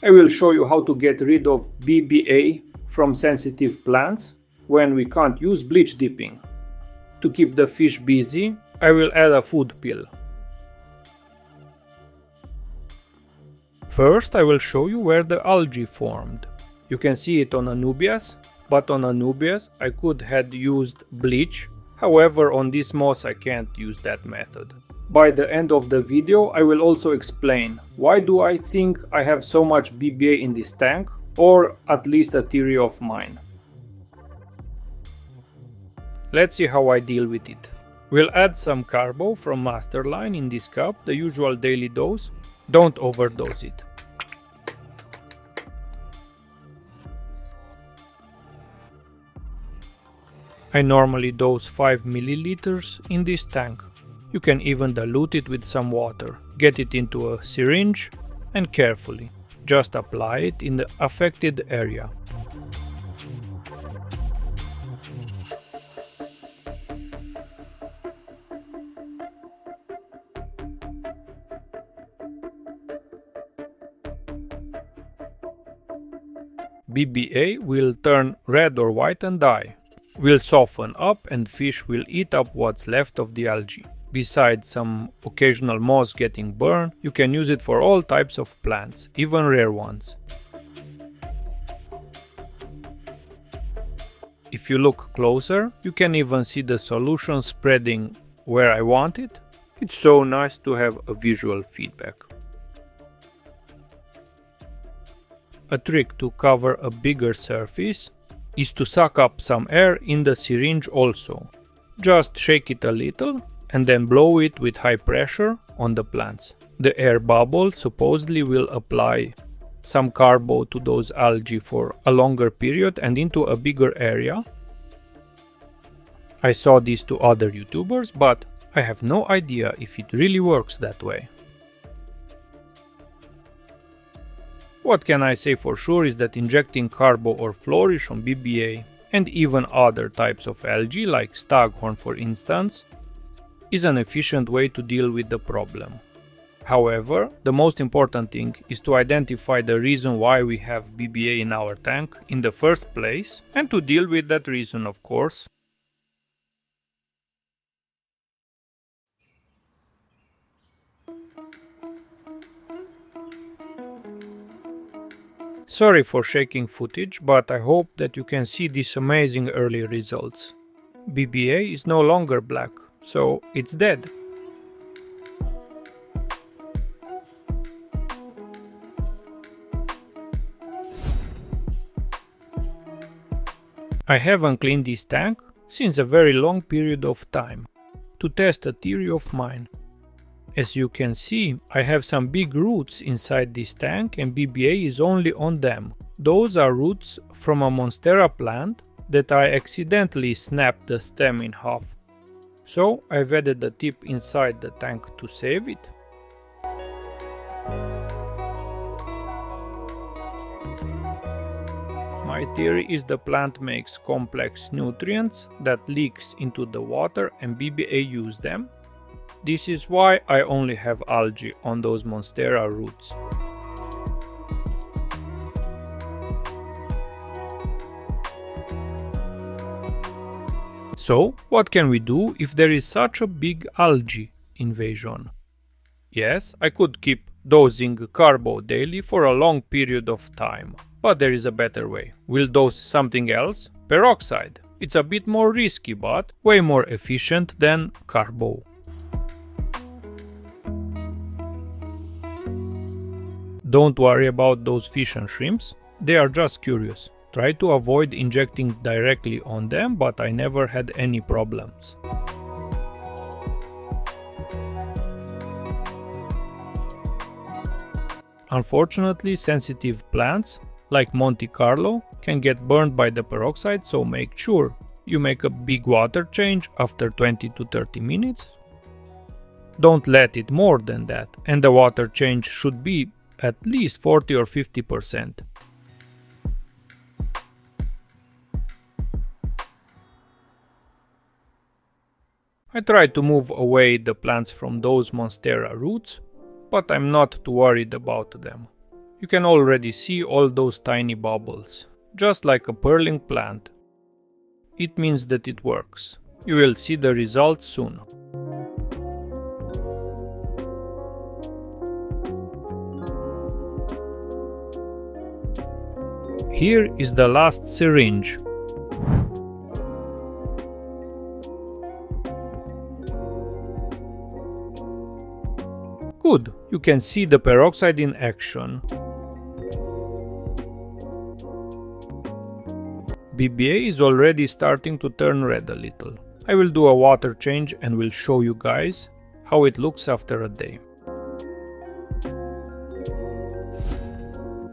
I will show you how to get rid of BBA from sensitive plants when we can't use bleach dipping. To keep the fish busy, I will add a food pill. First, I will show you where the algae formed. You can see it on Anubias, but on Anubias I could have used bleach. However, on this moss I can't use that method. By the end of the video I will also explain why do I think I have so much BBA in this tank, or at least a theory of mine. Let's see how I deal with it. We'll add some carbo from Masterline in this cup, the usual daily dose. Don't overdose it. I normally dose 5 milliliters in this tank. You can even dilute it with some water. Get it into a syringe and carefully just apply it in the affected area. BBA will turn red or white and die. Will soften up and fish will eat up what's left of the algae. Besides some occasional moss getting burned, you can use it for all types of plants, even rare ones. If you look closer, you can even see the solution spreading where I want it. It's so nice to have a visual feedback. A trick to cover a bigger surface is to suck up some air in the syringe also. Just shake it a little and then blow it with high pressure on the plants. The air bubble supposedly will apply some carbo to those algae for a longer period and into a bigger area. I saw this to other YouTubers, but I have no idea if it really works that way. What can I say for sure is that injecting carbo or flourish on BBA and even other types of algae like staghorn for instance is an efficient way to deal with the problem. However, the most important thing is to identify the reason why we have BBA in our tank in the first place and to deal with that reason, of course. Sorry for shaking footage, but I hope that you can see these amazing early results. BBA is no longer black, so it's dead. I haven't cleaned this tank since a very long period of time to test a theory of mine. As you can see, I have some big roots inside this tank and BBA is only on them. Those are roots from a Monstera plant that I accidentally snapped the stem in half. So I've added the tip inside the tank to save it. My theory is the plant makes complex nutrients that leaks into the water and BBA use them. This is why I only have algae on those Monstera roots. So, what can we do if there is such a big algae invasion? Yes, I could keep dosing carbo daily for a long period of time, but there is a better way. We'll dose something else, peroxide. It's a bit more risky, but way more efficient than carbo. Don't worry about those fish and shrimps, they are just curious. Try to avoid injecting directly on them, but I never had any problems. Unfortunately, sensitive plants, like Monte Carlo, can get burned by the peroxide, so make sure you make a big water change after 20 to 30 minutes. Don't let it more than that, and the water change should be at least 40 or 50%. I try to move away the plants from those Monstera roots, but I'm not too worried about them. You can already see all those tiny bubbles, just like a purling plant. It means that it works. You will see the results soon. Here is the last syringe. Good, you can see the peroxide in action. BBA is already starting to turn red a little. I will do a water change and will show you guys how it looks after a day.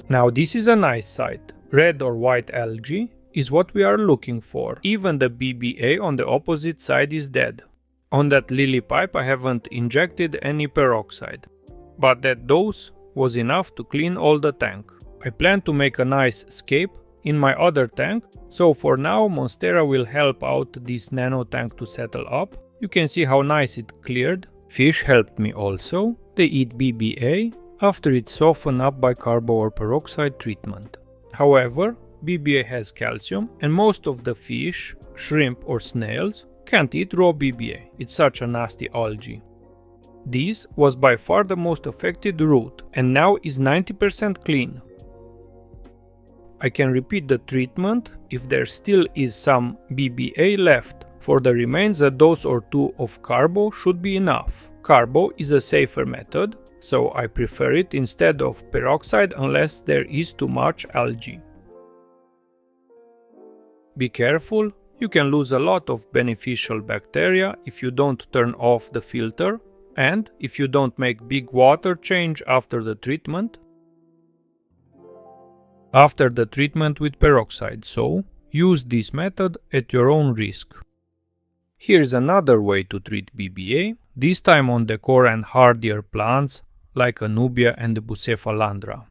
Now this is a nice sight. Red or white algae is what we are looking for. Even the BBA on the opposite side is dead. On that lily pipe I haven't injected any peroxide, but that dose was enough to clean all the tank. I plan to make a nice scape in my other tank, so for now Monstera will help out this nano tank to settle up. You can see how nice it cleared. Fish helped me also. They eat BBA after it's softened up by carbo or peroxide treatment. However, BBA has calcium and most of the fish, shrimp or snails can't eat raw BBA. It's such a nasty algae. This was by far the most affected route and now is 90% clean. I can repeat the treatment if there still is some BBA left. For the remains, a dose or two of carbo should be enough. Carbo is a safer method, so I prefer it instead of peroxide unless there is too much algae. Be careful, you can lose a lot of beneficial bacteria if you don't turn off the filter and if you don't make big water change after the treatment. After the treatment with peroxide, so use this method at your own risk. Here's another way to treat BBA, this time on decor and hardier plants like Anubia and the Bucephalandra.